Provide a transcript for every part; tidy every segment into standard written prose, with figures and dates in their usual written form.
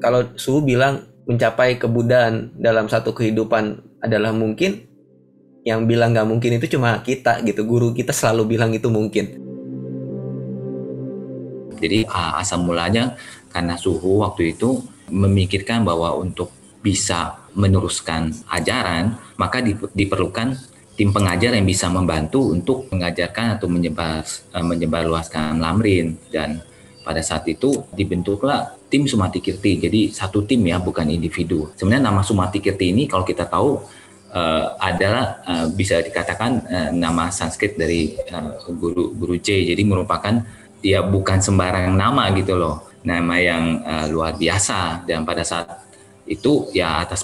kalau Suhu bilang mencapai kebudaan dalam satu kehidupan adalah mungkin, yang bilang nggak mungkin itu cuma kita gitu. Guru kita selalu bilang itu mungkin. Jadi asal mulanya karena Suhu waktu itu memikirkan bahwa untuk bisa meneruskan ajaran, maka diperlukan tim pengajar yang bisa membantu untuk mengajarkan atau menyebarluaskan Lamrin. Dan pada saat itu dibentuklah tim Sumatikirti. Jadi satu tim ya, bukan individu. Sebenarnya nama Sumatikirti ini kalau kita tahu adalah bisa dikatakan nama Sanskrit dari guru C. Jadi merupakan ya bukan sembarang nama gitu loh, nama yang luar biasa. Dan pada saat itu ya atas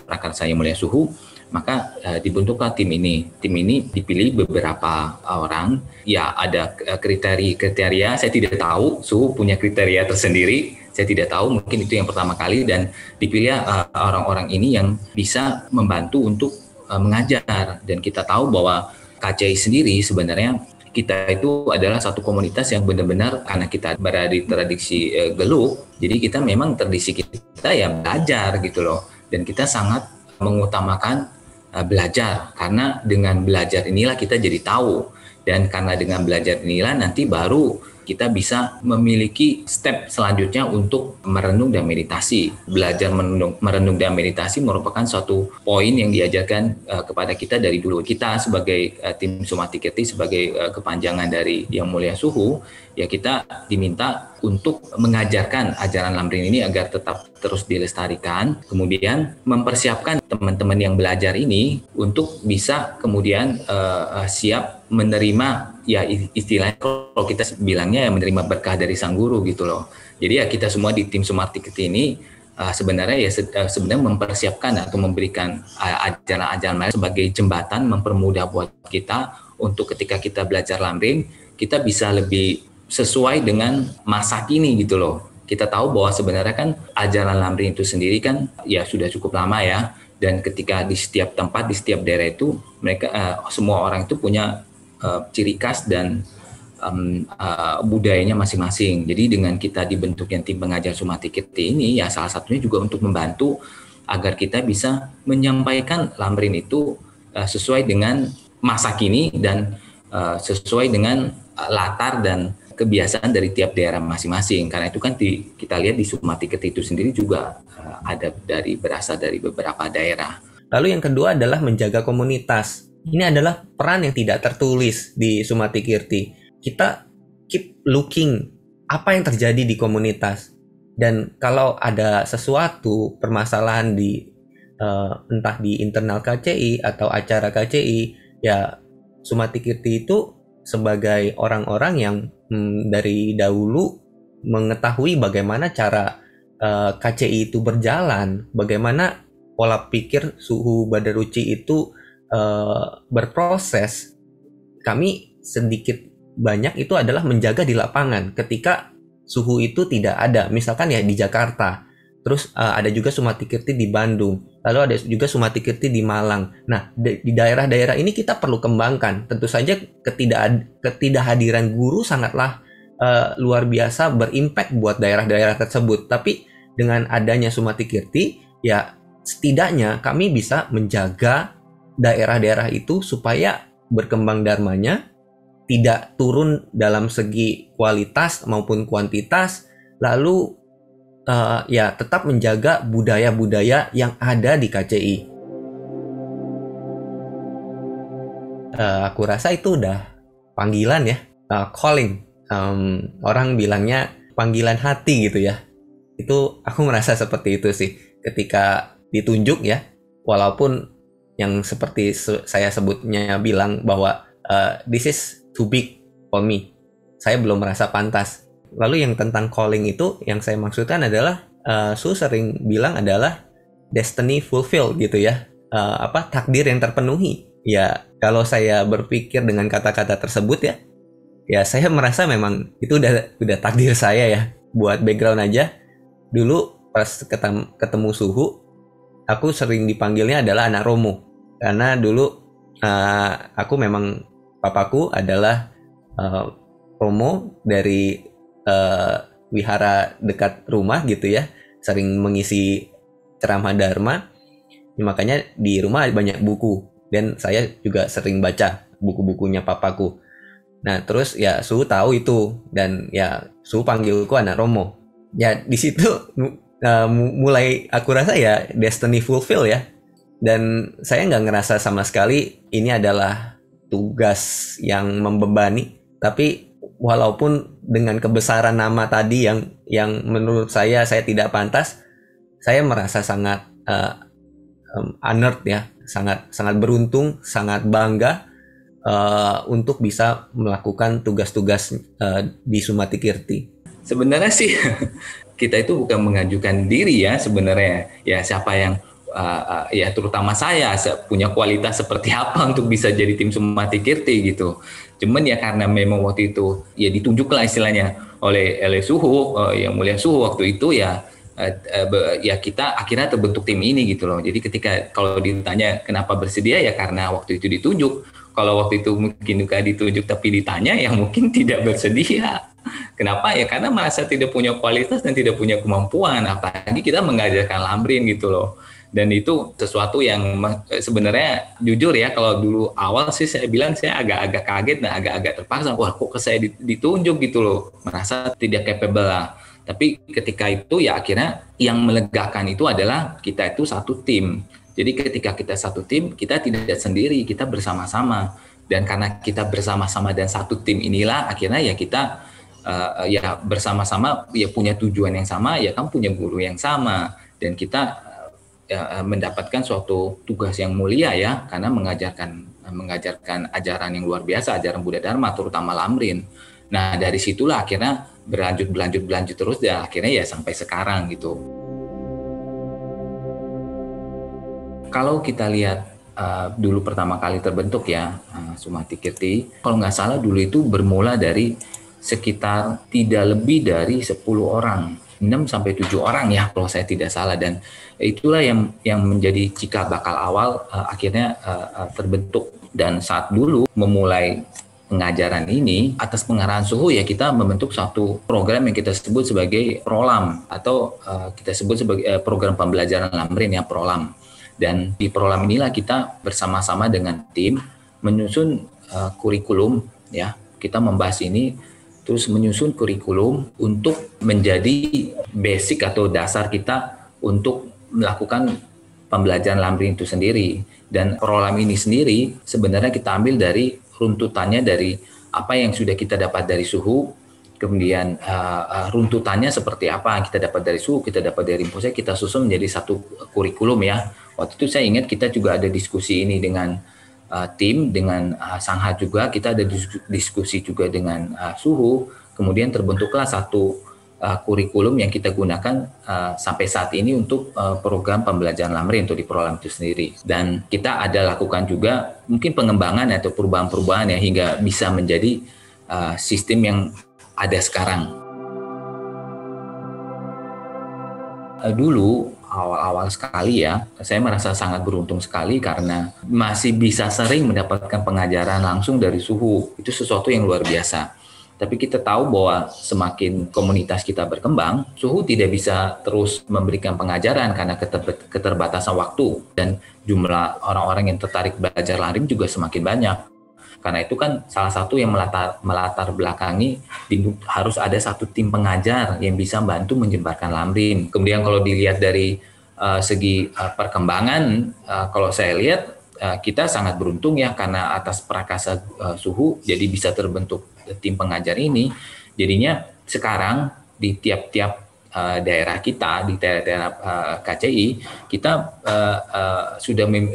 prakarsa Yang Mulia Suhu, maka dibentuklah tim ini. Tim ini dipilih beberapa orang. Ya ada kriteria, saya tidak tahu, Suhu punya kriteria tersendiri, saya tidak tahu, mungkin itu yang pertama kali. Dan dipilih orang-orang ini yang bisa membantu untuk mengajar. Dan kita tahu bahwa KCI sendiri sebenarnya kita itu adalah satu komunitas yang benar-benar, karena kita berada di tradisi Gelug, jadi kita memang tradisi kita ya belajar gitu loh. Dan kita sangat mengutamakan belajar, karena dengan belajar inilah kita jadi tahu. Dan karena dengan belajar inilah nanti baru kita bisa memiliki step selanjutnya untuk merenung dan meditasi. Belajar merenung dan meditasi merupakan suatu poin yang diajarkan kepada kita dari dulu. Kita sebagai tim Sumatikirti, sebagai kepanjangan dari Yang Mulia Suhu, ya kita diminta untuk mengajarkan ajaran Lamrin ini agar tetap terus dilestarikan, kemudian mempersiapkan teman-teman yang belajar ini untuk bisa kemudian siap menerima, ya istilahnya kalau kita bilangnya ya menerima berkah dari sang guru gitu loh. Jadi ya kita semua di tim Sumatikirti ini sebenarnya ya sebenarnya mempersiapkan atau memberikan ajaran-ajaran lain sebagai jembatan, mempermudah buat kita untuk ketika kita belajar Lamrin, kita bisa lebih sesuai dengan masa kini gitu loh. Kita tahu bahwa sebenarnya kan ajaran Lamrin itu sendiri kan ya sudah cukup lama ya, dan ketika di setiap tempat, di setiap daerah itu mereka semua orang itu punya ciri khas dan budayanya masing-masing. Jadi dengan kita dibentuknya tim pengajar Sumatikirti ini ya salah satunya juga untuk membantu agar kita bisa menyampaikan Lamrin itu sesuai dengan masa kini dan sesuai dengan latar dan kebiasaan dari tiap daerah masing-masing. Karena itu kan kita lihat di Sumatikirti itu sendiri juga berasal dari beberapa daerah. Lalu yang kedua adalah menjaga komunitas. Ini adalah peran yang tidak tertulis di Sumatikirti. Kita keep looking apa yang terjadi di komunitas. Dan kalau ada sesuatu permasalahan di entah di internal KCI atau acara KCI, ya Sumatikirti itu sebagai orang-orang yang dari dahulu mengetahui bagaimana cara KCI itu berjalan, bagaimana pola pikir Suhu Badaruci itu berproses. Kami sedikit banyak itu adalah menjaga di lapangan ketika Suhu itu tidak ada, misalkan ya di Jakarta, terus ada juga Sumatikirti di Bandung, lalu ada juga Sumatikirti di Malang. Nah di daerah-daerah ini kita perlu kembangkan. Tentu saja ketidakhadiran guru sangatlah luar biasa berimpact buat daerah-daerah tersebut. Tapi dengan adanya Sumatikirti, ya setidaknya kami bisa menjaga daerah-daerah itu supaya berkembang dharmanya, tidak turun dalam segi kualitas maupun kuantitas, lalu ya tetap menjaga budaya-budaya yang ada di KCI. Aku rasa itu udah panggilan ya, calling. Orang bilangnya panggilan hati gitu ya. Itu aku merasa seperti itu sih ketika ditunjuk ya, walaupun yang seperti saya sebutnya bilang bahwa this is too big for me, saya belum merasa pantas. Lalu yang tentang calling itu yang saya maksudkan adalah Su sering bilang adalah destiny fulfilled gitu ya, takdir yang terpenuhi. Ya kalau saya berpikir dengan kata-kata tersebut ya saya merasa memang itu udah takdir saya ya. Buat background aja, dulu pas ketemu Suhu, aku sering dipanggilnya adalah anak Romo. Karena dulu aku memang papaku adalah Romo dari wihara dekat rumah gitu ya. sering mengisi ceramah Dharma, ya makanya di rumah banyak buku dan saya juga sering baca buku-bukunya papaku. Nah terus ya Suhu tahu itu dan ya Suhu panggilku anak Romo. Ya di situ mulai aku rasa ya destiny fulfill ya. Dan saya nggak ngerasa sama sekali ini adalah tugas yang membebani. Tapi walaupun dengan kebesaran nama tadi yang menurut saya tidak pantas, saya merasa sangat honored ya, sangat beruntung, sangat bangga untuk bisa melakukan tugas-tugas di Sumati Kirti. Sebenarnya sih kita itu bukan mengajukan diri ya sebenarnya, ya siapa yang ya terutama saya punya kualitas seperti apa untuk bisa jadi tim Sumati Kirti gitu. Cuman ya karena memang waktu itu ya ditunjuklah istilahnya oleh Suhu, yang mulia Suhu waktu itu ya kita akhirnya terbentuk tim ini gitu loh. Jadi ketika kalau ditanya kenapa bersedia ya karena waktu itu ditunjuk. Kalau waktu itu mungkin juga ditunjuk tapi ditanya ya mungkin tidak bersedia. Kenapa ya karena merasa tidak punya kualitas dan tidak punya kemampuan. Apalagi kita mengajarkan Lamrin gitu loh. Dan itu sesuatu yang sebenarnya jujur ya kalau dulu awal sih saya bilang saya agak-agak kaget dan agak-agak terpaksa. Wah kok saya ditunjuk gitu loh. Merasa tidak capable lah. Tapi ketika itu ya akhirnya yang melegakan itu adalah kita itu satu tim. Jadi ketika kita satu tim, kita tidak sendiri, kita bersama-sama. Dan karena kita bersama-sama dan satu tim inilah akhirnya ya kita ya bersama-sama ya punya tujuan yang sama, ya kan punya guru yang sama. Dan kita mendapatkan suatu tugas yang mulia ya, karena mengajarkan ajaran yang luar biasa, ajaran Buddha Dharma, terutama Lamrin. Nah dari situlah akhirnya berlanjut terus dan akhirnya ya sampai sekarang gitu. Kalau kita lihat dulu pertama kali terbentuk ya Sumati Kirti, kalau nggak salah dulu itu bermula dari sekitar tidak lebih dari 10 orang, 6-7 orang ya kalau saya tidak salah, dan itulah yang menjadi cikal bakal awal akhirnya terbentuk. Dan saat dulu memulai pengajaran ini atas pengarahan Suhu ya kita membentuk satu program yang kita sebut sebagai Prolam atau kita sebut sebagai program pembelajaran Lamrin ya, Prolam. Dan di Prolam inilah kita bersama-sama dengan tim menyusun kurikulum ya, kita membahas ini terus menyusun kurikulum untuk menjadi basic atau dasar kita untuk melakukan pembelajaran Lamrin itu sendiri. Dan Prolam ini sendiri sebenarnya kita ambil dari runtutannya dari apa yang sudah kita dapat dari Suhu, kemudian runtutannya seperti apa yang kita dapat dari Suhu, kita dapat dari Rinpoche, kita susun menjadi satu kurikulum ya. Waktu itu saya ingat kita juga ada diskusi ini dengan tim, dengan Sangha juga, kita ada diskusi juga dengan Suhu, kemudian terbentuklah satu kurikulum yang kita gunakan sampai saat ini untuk program pembelajaran Lamrin untuk di Prolam itu sendiri. Dan kita ada lakukan juga mungkin pengembangan atau perubahan-perubahan ya hingga bisa menjadi sistem yang ada sekarang. Dulu awal-awal sekali ya, saya merasa sangat beruntung sekali karena masih bisa sering mendapatkan pengajaran langsung dari Suhu. Itu sesuatu yang luar biasa. Tapi kita tahu bahwa semakin komunitas kita berkembang, Suhu tidak bisa terus memberikan pengajaran karena keterbatasan waktu. Dan jumlah orang-orang yang tertarik belajar Lamrin juga semakin banyak. Karena itu kan salah satu yang melatar belakangi harus ada satu tim pengajar yang bisa membantu menyebarkan Lamrin. Kemudian kalau dilihat dari segi perkembangan, kalau saya lihat kita sangat beruntung ya karena atas prakasa Suhu jadi bisa terbentuk tim pengajar ini. Jadinya sekarang di tiap-tiap daerah kita, di daerah KCI, kita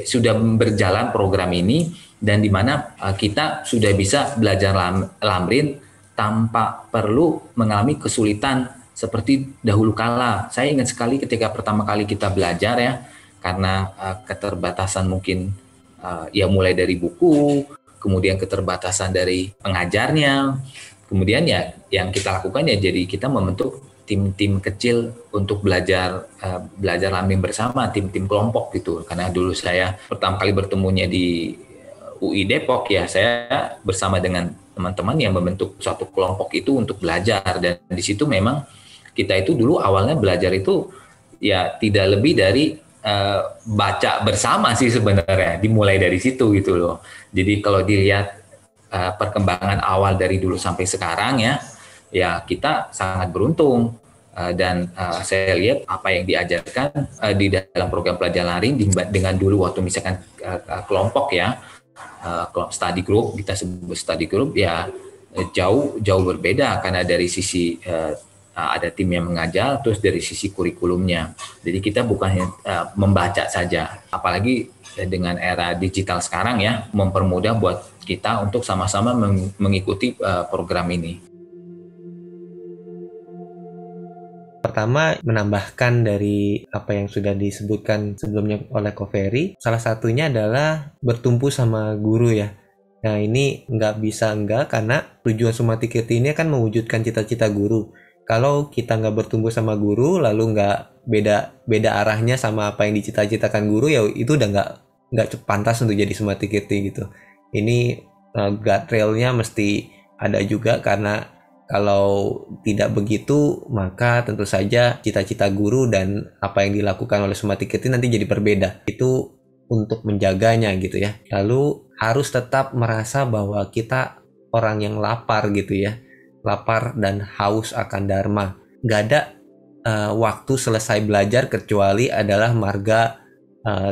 sudah berjalan program ini dan di mana kita sudah bisa belajar Lamrin tanpa perlu mengalami kesulitan seperti dahulu kala. Saya ingat sekali ketika pertama kali kita belajar ya, karena keterbatasan mungkin ya mulai dari buku, kemudian keterbatasan dari pengajarnya, kemudian ya yang kita lakukan ya jadi kita membentuk tim-tim kecil untuk belajar Lamrin bersama, tim-tim kelompok gitu. Karena dulu saya pertama kali bertemunya di UI Depok ya, saya bersama dengan teman-teman yang membentuk suatu kelompok itu untuk belajar. Dan di situ memang kita itu dulu awalnya belajar itu ya tidak lebih dari baca bersama sih sebenarnya, dimulai dari situ gitu loh. Jadi kalau dilihat perkembangan awal dari dulu sampai sekarang ya kita sangat beruntung. Dan saya lihat apa yang diajarkan di dalam program pelajaran daring dengan dulu waktu misalkan kelompok ya, study group, kita sebut study group ya, jauh berbeda karena dari sisi ada tim yang mengajar, terus dari sisi kurikulumnya. Jadi kita bukan hanya membaca saja, apalagi dengan era digital sekarang ya, mempermudah buat kita untuk sama-sama mengikuti program ini. Pertama, menambahkan dari apa yang sudah disebutkan sebelumnya oleh Ko Ferry, salah satunya adalah bertumpu sama guru ya. Nah, ini nggak bisa enggak, karena tujuan Sumati Kirti ini kan mewujudkan cita-cita guru. Kalau kita nggak bertumpu sama guru, lalu nggak beda arahnya sama apa yang dicita-citakan guru, ya itu udah nggak pantas untuk jadi Sumati Kirti gitu. Ini guardrailnya mesti ada juga, karena kalau tidak begitu, maka tentu saja cita-cita guru dan apa yang dilakukan oleh Sumati Kirti nanti jadi berbeda. Itu untuk menjaganya gitu ya. Lalu harus tetap merasa bahwa kita orang yang lapar gitu ya. Lapar dan haus akan Dharma. Nggak ada waktu selesai belajar kecuali adalah marga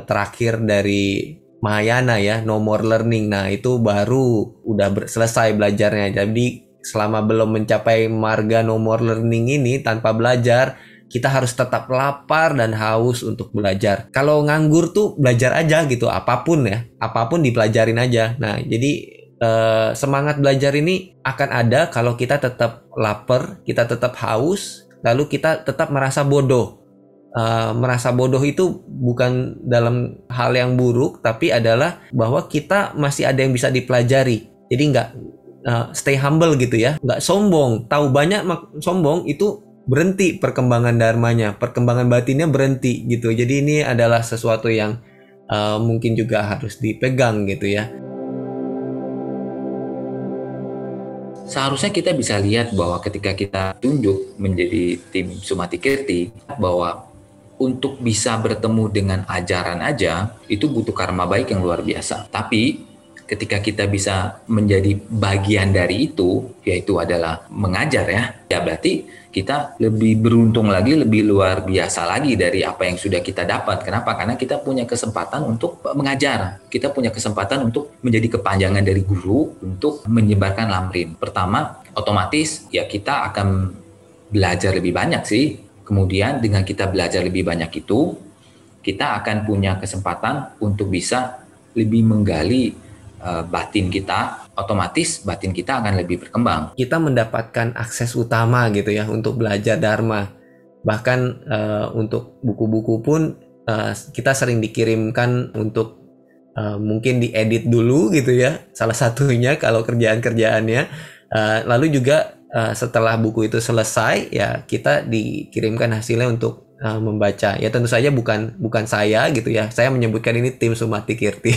terakhir dari Mahayana ya, no more learning. Nah, itu baru udah selesai belajarnya. Jadi selama belum mencapai marga no more learning ini, tanpa belajar, kita harus tetap lapar dan haus untuk belajar. Kalau nganggur tuh belajar aja gitu, apapun ya, apapun dipelajarin aja. Nah, jadi semangat belajar ini akan ada kalau kita tetap lapar, kita tetap haus, lalu kita tetap merasa bodoh. Merasa bodoh itu bukan dalam hal yang buruk, tapi adalah bahwa kita masih ada yang bisa dipelajari. Jadi nggak stay humble gitu ya, nggak sombong. Tahu banyak sombong itu berhenti perkembangan dharmanya, perkembangan batinnya berhenti gitu. Jadi ini adalah sesuatu yang mungkin juga harus dipegang gitu ya. Seharusnya kita bisa lihat bahwa ketika kita tunjuk menjadi tim Sumati Kirti, bahwa untuk bisa bertemu dengan ajaran aja itu butuh karma baik yang luar biasa. Tapi ketika kita bisa menjadi bagian dari itu, yaitu adalah mengajar ya berarti kita lebih beruntung lagi, lebih luar biasa lagi dari apa yang sudah kita dapat. Kenapa? Karena kita punya kesempatan untuk mengajar. Kita punya kesempatan untuk menjadi kepanjangan dari guru untuk menyebarkan lamrim. Pertama, otomatis ya kita akan belajar lebih banyak sih. Kemudian dengan kita belajar lebih banyak itu, kita akan punya kesempatan untuk bisa lebih menggali batin kita, otomatis batin kita akan lebih berkembang. Kita mendapatkan akses utama gitu ya untuk belajar Dharma. Bahkan untuk buku-buku pun kita sering dikirimkan untuk mungkin diedit dulu gitu ya. Salah satunya kalau kerjaan-kerjaannya. Lalu juga setelah buku itu selesai ya kita dikirimkan hasilnya untuk membaca. Ya tentu saja bukan saya gitu ya. Saya menyebutkan ini tim Sumati Kirti.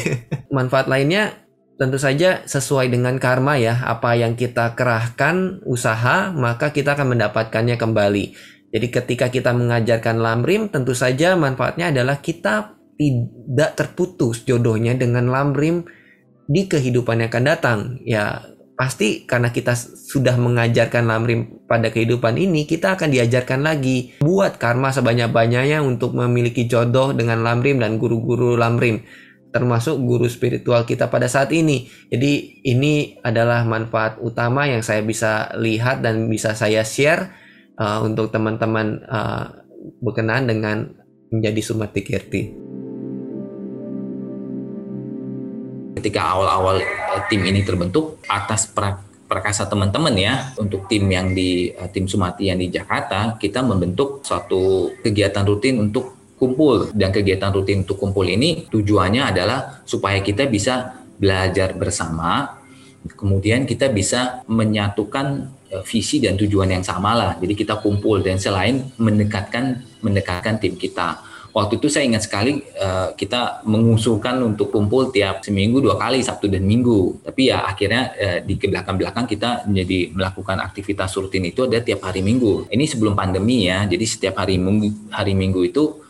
Manfaat lainnya tentu saja sesuai dengan karma ya, apa yang kita kerahkan usaha, maka kita akan mendapatkannya kembali. Jadi ketika kita mengajarkan lamrim, tentu saja manfaatnya adalah kita tidak terputus jodohnya dengan lamrim di kehidupan yang akan datang. Ya pasti karena kita sudah mengajarkan lamrim pada kehidupan ini, kita akan diajarkan lagi. Buat karma sebanyak-banyaknya untuk memiliki jodoh dengan lamrim dan guru-guru lamrim, termasuk guru spiritual kita pada saat ini. Jadi ini adalah manfaat utama yang saya bisa lihat dan bisa saya share untuk teman-teman berkenaan dengan menjadi Sumati Kirti. Ketika awal-awal tim ini terbentuk atas perkasa teman-teman ya, untuk tim yang di tim Sumati yang di Jakarta, kita membentuk suatu kegiatan rutin untuk kumpul. Dan kegiatan rutin untuk kumpul ini tujuannya adalah supaya kita bisa belajar bersama, kemudian kita bisa menyatukan visi dan tujuan yang sama lah. Jadi kita kumpul dan selain mendekatkan tim kita. waktu itu saya ingat sekali kita mengusulkan untuk kumpul tiap seminggu 2 kali, Sabtu dan Minggu. Tapi ya akhirnya di belakang-belakang kita menjadi melakukan aktivitas rutin itu ada tiap hari Minggu. Ini sebelum pandemi ya, jadi setiap hari Minggu itu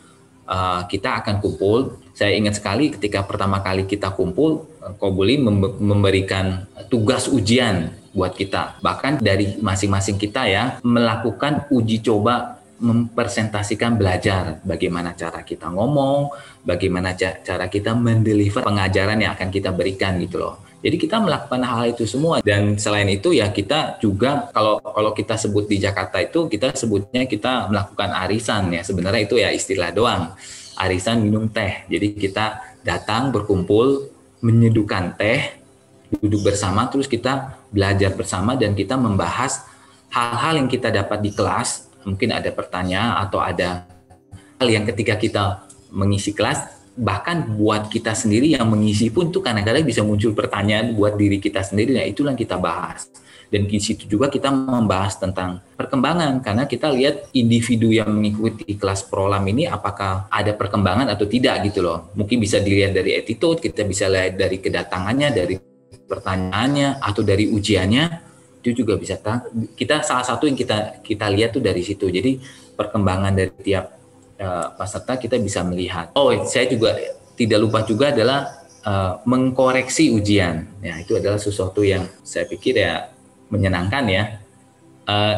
kita akan kumpul. Saya ingat sekali ketika pertama kali kita kumpul, Kobuli memberikan tugas ujian buat kita. Bahkan dari masing-masing kita ya, melakukan uji coba mempresentasikan belajar, bagaimana cara kita ngomong, bagaimana cara kita mendeliver pengajaran yang akan kita berikan gitu loh. Jadi kita melakukan hal itu semua, dan selain itu ya kita juga kalau kita sebut di Jakarta itu kita sebutnya kita melakukan arisan ya, sebenarnya itu ya istilah doang, arisan minum teh. Jadi kita datang berkumpul, menyeduhkan teh, duduk bersama, terus kita belajar bersama dan kita membahas hal-hal yang kita dapat di kelas. Mungkin ada pertanyaan atau ada hal yang ketika kita mengisi kelas, bahkan buat kita sendiri yang mengisi pun tuh kadang-kadang bisa muncul pertanyaan buat diri kita sendiri. Nah itulah yang kita bahas. Dan di situ juga kita membahas tentang perkembangan, karena kita lihat individu yang mengikuti kelas prolam ini apakah ada perkembangan atau tidak gitu loh. Mungkin bisa dilihat dari attitude, kita bisa lihat dari kedatangannya, dari pertanyaannya, atau dari ujiannya. Itu juga bisa kita salah satu yang kita lihat tuh dari situ. Jadi perkembangan dari tiap peserta kita bisa melihat. Oh, saya juga tidak lupa juga adalah mengkoreksi ujian. Ya, itu adalah sesuatu yang saya pikir ya menyenangkan ya.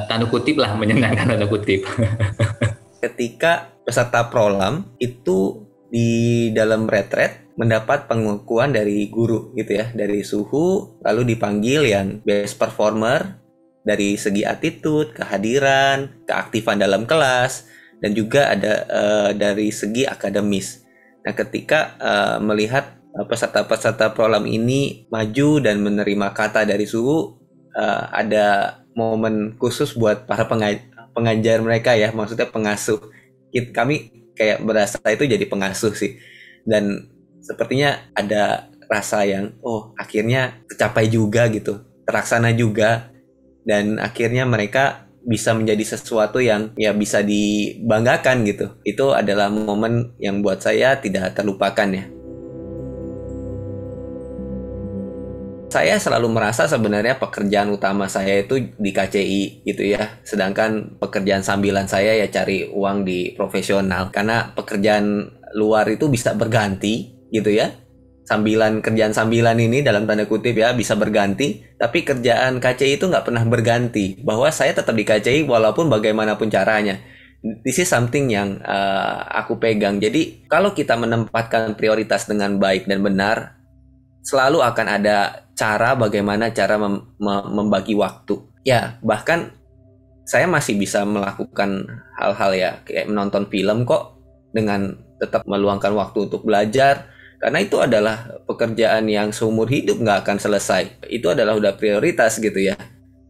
Tanda kutip lah, menyenangkan tanda kutip. Ketika peserta prolam itu di dalam retret mendapat pengakuan dari guru gitu ya, dari suhu, lalu dipanggil yang best performer dari segi attitude, kehadiran, keaktifan dalam kelas, dan juga ada dari segi akademis. Nah, ketika melihat peserta-peserta prolam ini maju dan menerima kata dari suhu, ada momen khusus buat para pengajar mereka ya, maksudnya pengasuh. Kami kayak berasa itu jadi pengasuh sih, dan sepertinya ada rasa yang akhirnya tercapai juga gitu, terlaksana juga, dan akhirnya mereka bisa menjadi sesuatu yang ya bisa dibanggakan gitu. Itu adalah momen yang buat saya tidak terlupakan ya. Saya selalu merasa sebenarnya pekerjaan utama saya itu di KCI gitu ya. Sedangkan pekerjaan sambilan saya ya cari uang di profesional. Karena pekerjaan luar itu bisa berganti gitu ya. Kerjaan sambilan ini dalam tanda kutip ya bisa berganti. Tapi kerjaan KCI itu nggak pernah berganti. Bahwa saya tetap di KCI walaupun bagaimanapun caranya. This is something yang aku pegang. Jadi kalau kita menempatkan prioritas dengan baik dan benar, selalu akan ada cara bagaimana cara membagi waktu. Ya, bahkan saya masih bisa melakukan hal-hal ya kayak menonton film kok dengan tetap meluangkan waktu untuk belajar. Karena itu adalah pekerjaan yang seumur hidup nggak akan selesai. Itu adalah udah prioritas gitu ya.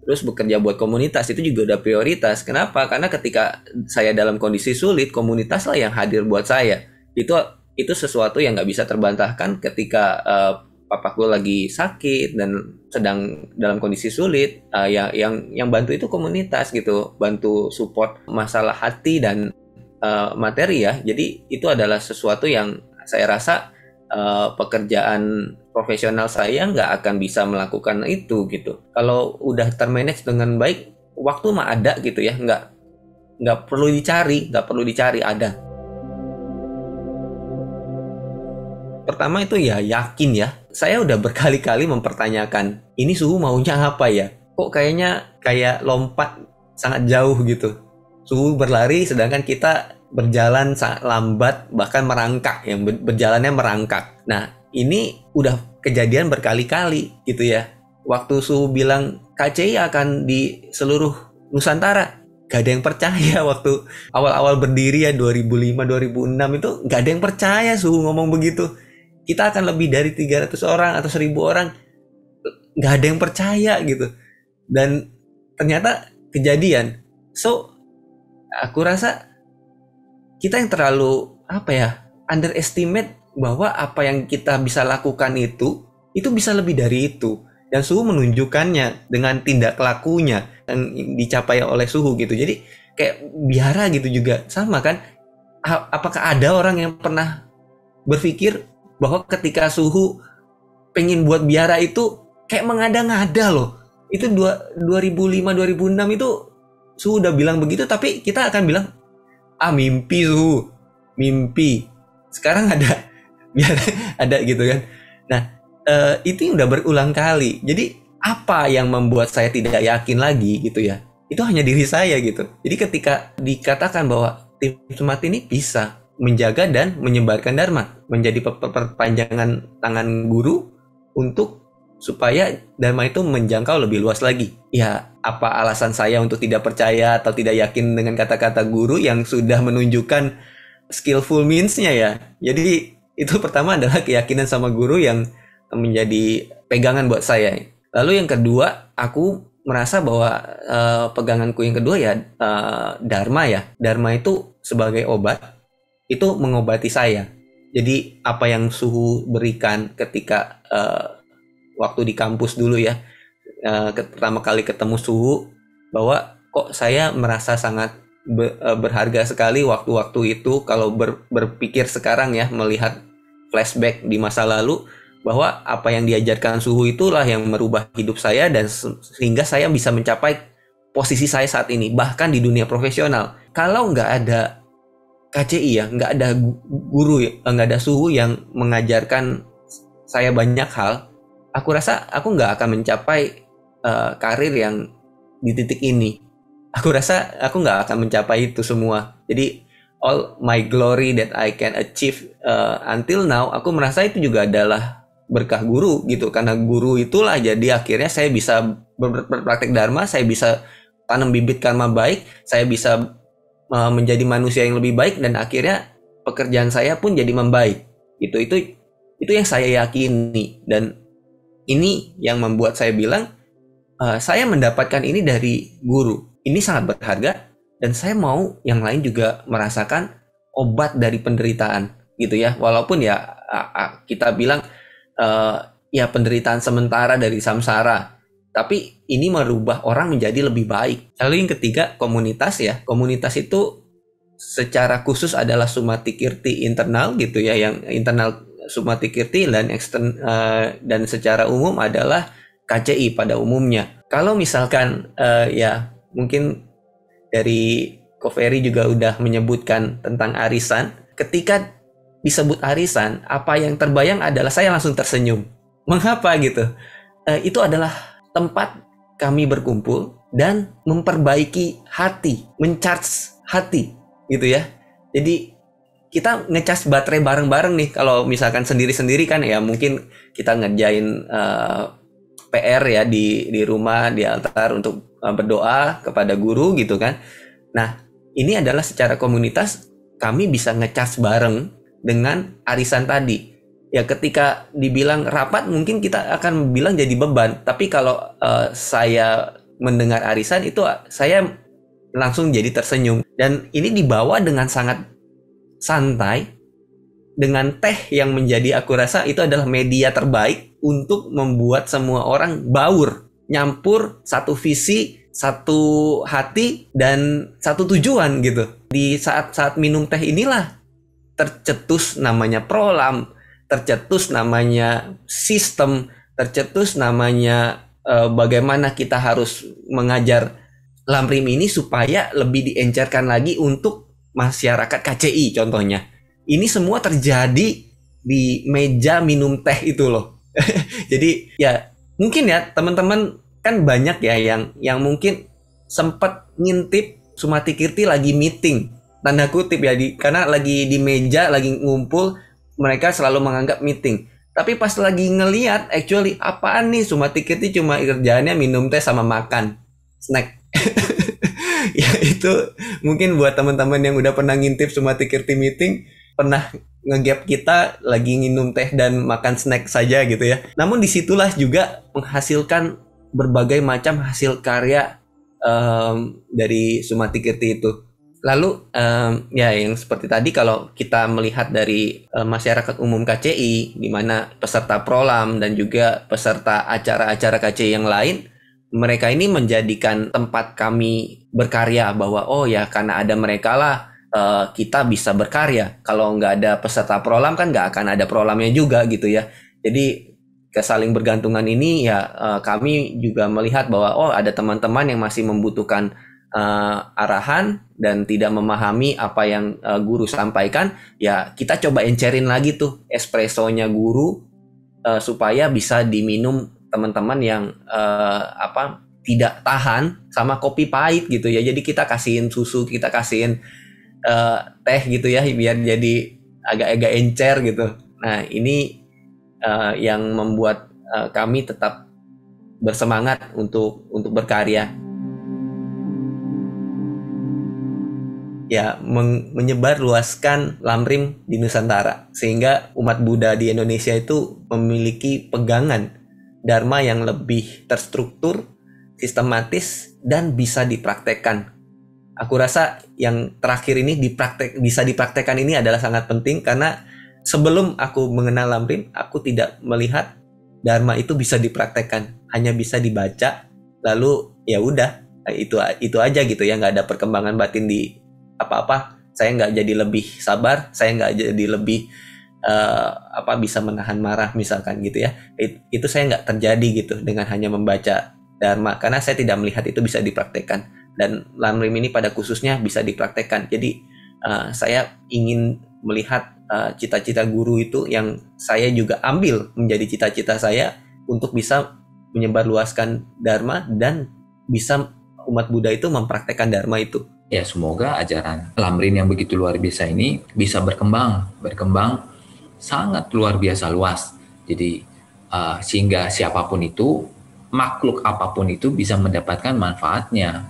Terus bekerja buat komunitas itu juga udah prioritas. Kenapa? Karena ketika saya dalam kondisi sulit, komunitas lah yang hadir buat saya. Itu sesuatu yang nggak bisa terbantahkan ketika papaku lagi sakit dan sedang dalam kondisi sulit, yang bantu itu komunitas gitu, bantu support masalah hati dan materi ya. Jadi itu adalah sesuatu yang saya rasa pekerjaan profesional saya nggak akan bisa melakukan itu gitu. Kalau udah termanage dengan baik, waktu mah ada gitu ya, nggak perlu dicari ada. Pertama itu ya yakin ya. Saya udah berkali-kali mempertanyakan, ini suhu maunya apa ya? Kok kayaknya kayak lompat sangat jauh gitu. Suhu berlari sedangkan kita berjalan sangat lambat, bahkan merangkak, yang berjalannya merangkak. Nah, ini udah kejadian berkali-kali gitu ya. Waktu suhu bilang KCI akan di seluruh Nusantara, gak ada yang percaya. Waktu awal-awal berdiri ya 2005-2006 itu gak ada yang percaya suhu ngomong begitu. Kita akan lebih dari 300 orang atau 1000 orang. Gak ada yang percaya gitu. Dan ternyata kejadian. So, aku rasa kita yang terlalu underestimate bahwa apa yang kita bisa lakukan itu bisa lebih dari itu. Dan suhu menunjukkannya dengan tindak lakunya yang dicapai oleh suhu gitu. Jadi kayak biara gitu juga sama kan. apakah ada orang yang pernah berpikir bahwa ketika Suhu pengen buat biara itu kayak mengada-ngada loh. Itu 2005-2006 itu Suhu udah bilang begitu, tapi kita akan bilang mimpi Suhu, mimpi. Sekarang ada biara ada gitu kan. Nah, itu udah berulang kali. Jadi apa yang membuat saya tidak yakin lagi gitu ya? Itu hanya diri saya gitu. Jadi ketika dikatakan bahwa tim Sumat ini bisa menjaga dan menyebarkan dharma, menjadi perpanjangan tangan guru untuk supaya dharma itu menjangkau lebih luas lagi. Ya, apa alasan saya untuk tidak percaya atau tidak yakin dengan kata-kata guru yang sudah menunjukkan skillful means-nya ya? Jadi itu pertama adalah keyakinan sama guru yang menjadi pegangan buat saya. Lalu yang kedua, aku merasa bahwa peganganku yang kedua ya dharma ya. Dharma itu sebagai obat, itu mengobati saya. Jadi apa yang Suhu berikan ketika waktu di kampus dulu ya, pertama kali ketemu Suhu, bahwa kok saya merasa sangat berharga sekali waktu-waktu itu. Kalau berpikir sekarang ya, melihat flashback di masa lalu, bahwa apa yang diajarkan Suhu itulah yang merubah hidup saya, dan sehingga saya bisa mencapai posisi saya saat ini, bahkan di dunia profesional. Kalau nggak ada KCI ya, nggak ada guru, nggak ada Suhu yang mengajarkan saya banyak hal, aku rasa aku nggak akan mencapai karir yang di titik ini. Aku rasa aku nggak akan mencapai itu semua. Jadi all my glory that I can achieve until now, aku merasa itu juga adalah berkah guru gitu. Karena guru itulah jadi akhirnya saya bisa berpraktek dharma, saya bisa tanam bibit karma baik, saya bisa menjadi manusia yang lebih baik, dan akhirnya pekerjaan saya pun jadi membaik. Itu yang saya yakini, dan ini yang membuat saya bilang saya mendapatkan ini dari guru. Ini sangat berharga, dan saya mau yang lain juga merasakan obat dari penderitaan gitu ya. Walaupun ya kita bilang ya penderitaan sementara dari samsara, tapi ini merubah orang menjadi lebih baik. Lalu yang ketiga, komunitas ya. Komunitas itu secara khusus adalah Sumati Kirti internal gitu ya, yang internal Sumati Kirti, dan dan secara umum adalah KCI pada umumnya. Kalau misalkan ya mungkin dari Ko Ferry juga udah menyebutkan tentang arisan. Ketika disebut arisan, apa yang terbayang adalah saya langsung tersenyum. Mengapa gitu? Itu adalah tempat kami berkumpul dan memperbaiki hati, mencharge hati gitu ya. Jadi kita ngecas baterai bareng-bareng nih. Kalau misalkan sendiri-sendiri kan ya mungkin kita ngerjain PR ya di rumah, di altar untuk berdoa kepada guru gitu kan. Nah, ini adalah secara komunitas kami bisa ngecas bareng dengan arisan tadi. Ya ketika dibilang rapat mungkin kita akan bilang jadi beban, tapi kalau saya mendengar arisan itu saya langsung jadi tersenyum, dan ini dibawa dengan sangat santai dengan teh yang menjadi, aku rasa itu adalah media terbaik untuk membuat semua orang baur, nyampur satu visi, satu hati, dan satu tujuan gitu. Di saat-saat minum teh inilah tercetus namanya prolam, tercetus namanya sistem, tercetus namanya bagaimana kita harus mengajar Lamrim ini supaya lebih diencerkan lagi untuk masyarakat KCI contohnya. Ini semua terjadi di meja minum teh itu loh. Jadi ya mungkin ya teman-teman kan banyak ya yang mungkin sempat ngintip Sumati Kirti lagi meeting, tanda kutip ya, karena lagi di meja lagi ngumpul, mereka selalu menganggap meeting. Tapi pas lagi ngeliat, actually apaan nih, Sumati Kirti cuma kerjaannya minum teh sama makan snack. Ya itu mungkin buat teman-teman yang udah pernah ngintip Sumati Kirti meeting, pernah ngegap kita lagi minum teh dan makan snack saja gitu ya. Namun disitulah juga menghasilkan berbagai macam hasil karya dari Sumati Kirti itu. Lalu ya yang seperti tadi, kalau kita melihat dari masyarakat umum KCI, di mana peserta prolam dan juga peserta acara-acara KCI yang lain, mereka ini menjadikan tempat kami berkarya bahwa oh ya karena ada mereka lah kita bisa berkarya. Kalau nggak ada peserta prolam kan nggak akan ada prolamnya juga gitu ya. Jadi kesaling bergantungan ini ya, kami juga melihat bahwa ada teman-teman yang masih membutuhkan arahan dan tidak memahami apa yang guru sampaikan, ya kita coba encerin lagi tuh espressonya guru supaya bisa diminum teman-teman yang tidak tahan sama kopi pahit gitu ya. Jadi kita kasihin susu, kita kasihin teh gitu ya, biar jadi agak-agak encer gitu. Nah ini yang membuat kami tetap bersemangat untuk berkarya. Ya, menyebarluaskan Lamrim di Nusantara sehingga umat Buddha di Indonesia itu memiliki pegangan dharma yang lebih terstruktur, sistematis, dan bisa dipraktekkan. Aku rasa yang terakhir ini bisa dipraktekkan ini adalah sangat penting, karena sebelum aku mengenal Lamrim, aku tidak melihat dharma itu bisa dipraktekkan, hanya bisa dibaca, lalu ya udah itu aja gitu ya, nggak ada perkembangan batin di apa-apa. Saya nggak jadi lebih sabar, saya nggak jadi lebih bisa menahan marah misalkan gitu ya. Itu saya nggak terjadi gitu dengan hanya membaca dharma, karena saya tidak melihat itu bisa dipraktekkan, dan Lamrim ini pada khususnya bisa dipraktekkan. Jadi saya ingin melihat cita-cita guru itu yang saya juga ambil menjadi cita-cita saya, untuk bisa menyebarluaskan dharma dan bisa umat Buddha itu mempraktekkan dharma itu. Ya, semoga ajaran Lamrim yang begitu luar biasa ini bisa berkembang sangat luar biasa luas. Jadi sehingga siapapun itu, makhluk apapun itu bisa mendapatkan manfaatnya.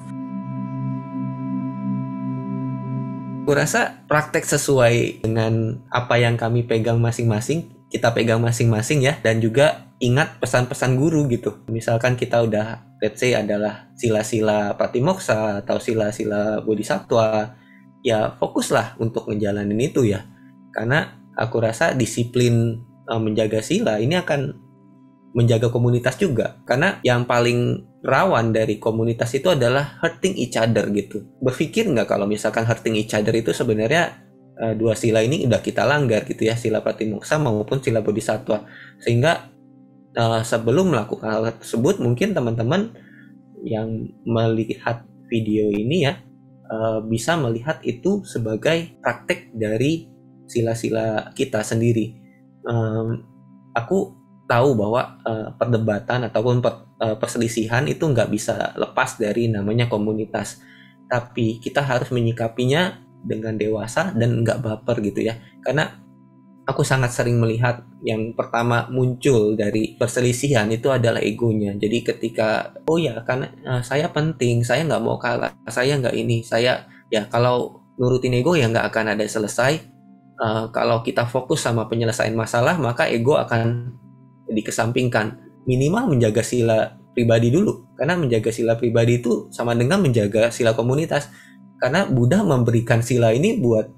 Aku rasa praktek sesuai dengan apa yang kami pegang masing-masing, kita pegang masing-masing ya, dan juga ingat pesan-pesan guru gitu. Misalkan kita udah, let's say adalah sila-sila Pratimoksha atau sila-sila Bodhisattva, ya fokuslah untuk ngejalanin itu ya. Karena aku rasa disiplin menjaga sila ini akan menjaga komunitas juga. Karena yang paling rawan dari komunitas itu adalah hurting each other gitu. Berpikir nggak kalau misalkan hurting each other itu sebenarnya dua sila ini udah kita langgar gitu ya, sila Pratimoksha maupun sila Bodhisattva. Sehingga sebelum melakukan hal tersebut, mungkin teman-teman yang melihat video ini ya bisa melihat itu sebagai praktek dari sila-sila kita sendiri. Aku tahu bahwa perdebatan ataupun perselisihan itu nggak bisa lepas dari namanya komunitas, tapi kita harus menyikapinya dengan dewasa dan nggak baper gitu ya. Karena aku sangat sering melihat yang pertama muncul dari perselisihan itu adalah egonya. Jadi ketika karena saya penting, saya nggak mau kalah, saya nggak ini, saya ya kalau nurutin ego ya nggak akan ada selesai. Kalau kita fokus sama penyelesaian masalah, maka ego akan dikesampingkan. Minimal menjaga sila pribadi dulu, karena menjaga sila pribadi itu sama dengan menjaga sila komunitas. Karena Buddha memberikan sila ini buat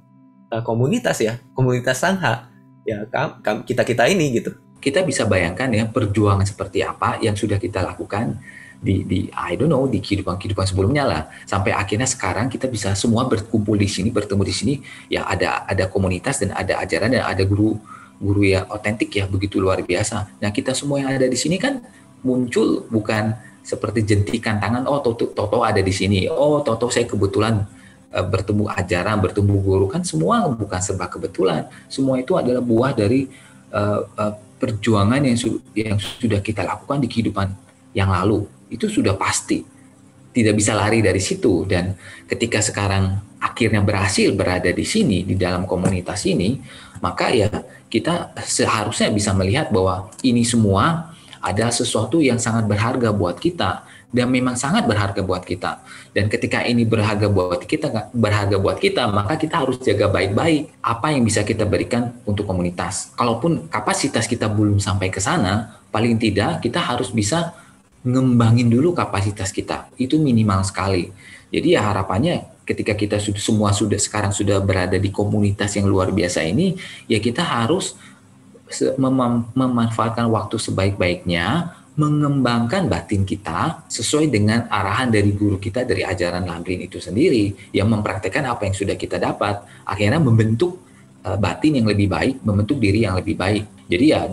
komunitas ya, komunitas sangha ya, kita ini gitu. Kita bisa bayangkan ya perjuangan seperti apa yang sudah kita lakukan di I don't know, di kehidupan sebelumnya lah, sampai akhirnya sekarang kita bisa semua berkumpul di sini, bertemu di sini ya, ada komunitas dan ada ajaran dan ada guru ya otentik ya, begitu luar biasa. Nah, kita semua yang ada di sini kan muncul bukan seperti jentikan tangan, Toto ada di sini, Toto saya kebetulan bertemu ajaran, bertemu guru, kan semua bukan serba kebetulan. Semua itu adalah buah dari perjuangan yang sudah kita lakukan di kehidupan yang lalu. Itu sudah pasti, tidak bisa lari dari situ. Dan ketika sekarang akhirnya berhasil berada di sini, di dalam komunitas ini, maka ya kita seharusnya bisa melihat bahwa ini semua adalah sesuatu yang sangat berharga buat kita, dan memang sangat berharga buat kita. Dan ketika ini berharga buat kita, maka kita harus jaga baik-baik apa yang bisa kita berikan untuk komunitas. Kalaupun kapasitas kita belum sampai ke sana, paling tidak kita harus bisa ngembangin dulu kapasitas kita. Itu minimal sekali. Jadi ya harapannya ketika kita sekarang sudah berada di komunitas yang luar biasa ini, ya kita harus memanfaatkan waktu sebaik-baiknya mengembangkan batin kita sesuai dengan arahan dari guru kita dari ajaran Lamrim itu sendiri yang mempraktekkan apa yang sudah kita dapat, akhirnya membentuk batin yang lebih baik, membentuk diri yang lebih baik. Jadi ya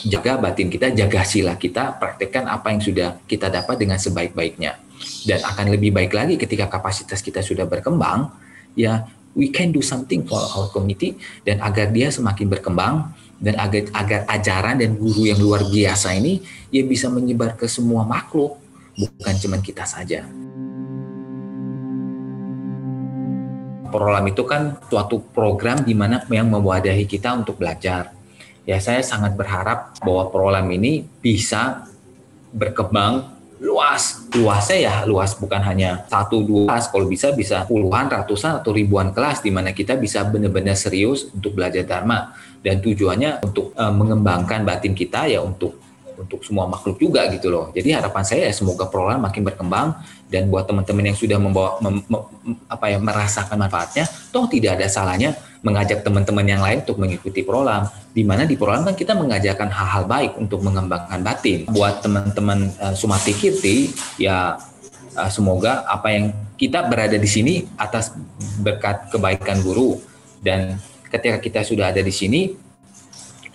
jaga batin kita, jaga sila kita, praktekkan apa yang sudah kita dapat dengan sebaik-baiknya. Dan akan lebih baik lagi ketika kapasitas kita sudah berkembang, ya we can do something for our community, dan agar dia semakin berkembang, dan agar ajaran dan guru yang luar biasa ini ya bisa menyebar ke semua makhluk, bukan cuma kita saja. Prolam itu kan suatu program di mana yang mewadahi kita untuk belajar. Ya saya sangat berharap bahwa Prolam ini bisa berkembang luasnya ya, luas bukan hanya 1-2 kelas, kalau bisa puluhan, ratusan atau ribuan kelas di mana kita bisa benar-benar serius untuk belajar Dharma, dan tujuannya untuk mengembangkan batin kita ya untuk semua makhluk juga gitu loh. Jadi harapan saya ya semoga Prolam makin berkembang, dan buat teman-teman yang sudah merasakan manfaatnya, toh tidak ada salahnya mengajak teman-teman yang lain untuk mengikuti Prolam. Di mana di Prolam kan kita mengajarkan hal-hal baik untuk mengembangkan batin. Buat teman-teman Sumati Kirti, ya semoga apa yang kita berada di sini atas berkat kebaikan guru, dan ketika kita sudah ada di sini,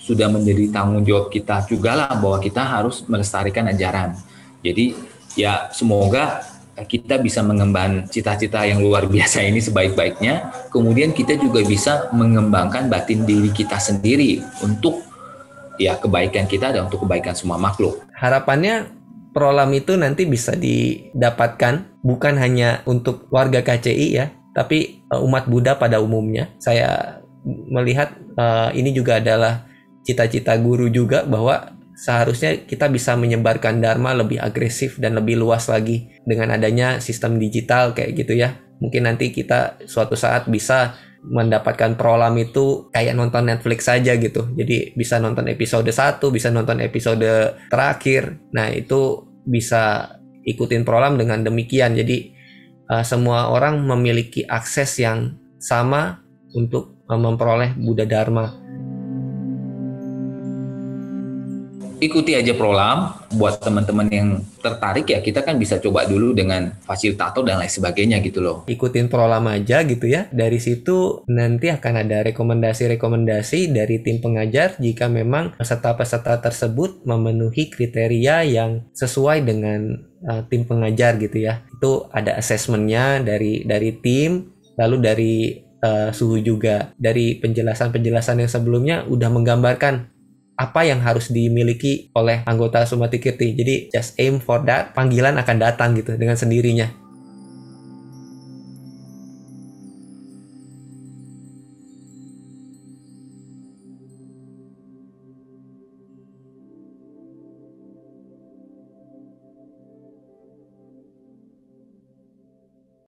sudah menjadi tanggung jawab kita juga lah bahwa kita harus melestarikan ajaran. Jadi ya semoga kita bisa mengemban cita-cita yang luar biasa ini sebaik-baiknya, kemudian kita juga bisa mengembangkan batin diri kita sendiri untuk ya kebaikan kita dan untuk kebaikan semua makhluk. Harapannya Prolam itu nanti bisa didapatkan bukan hanya untuk warga KCI ya, tapi umat Buddha pada umumnya. Saya melihat ini juga adalah cita-cita guru juga, bahwa seharusnya kita bisa menyebarkan Dharma lebih agresif dan lebih luas lagi dengan adanya sistem digital kayak gitu ya. Mungkin nanti kita suatu saat bisa mendapatkan Prolam itu kayak nonton Netflix saja gitu. Jadi bisa nonton episode 1, bisa nonton episode terakhir. Nah itu bisa ikutin Prolam dengan demikian. Jadi semua orang memiliki akses yang sama untuk memperoleh Buddha Dharma. Ikuti aja Prolam. Buat teman-teman yang tertarik ya kita kan bisa coba dulu dengan fasilitator dan lain sebagainya gitu loh. Ikutin Prolam aja gitu ya. Dari situ nanti akan ada rekomendasi-rekomendasi dari tim pengajar jika memang peserta-peserta tersebut memenuhi kriteria yang sesuai dengan tim pengajar gitu ya. Itu ada assessment-nya dari tim, lalu dari suhu juga. Dari penjelasan-penjelasan yang sebelumnya udah menggambarkan apa yang harus dimiliki oleh anggota Sumati Kirti. Jadi just aim for that, panggilan akan datang gitu dengan sendirinya.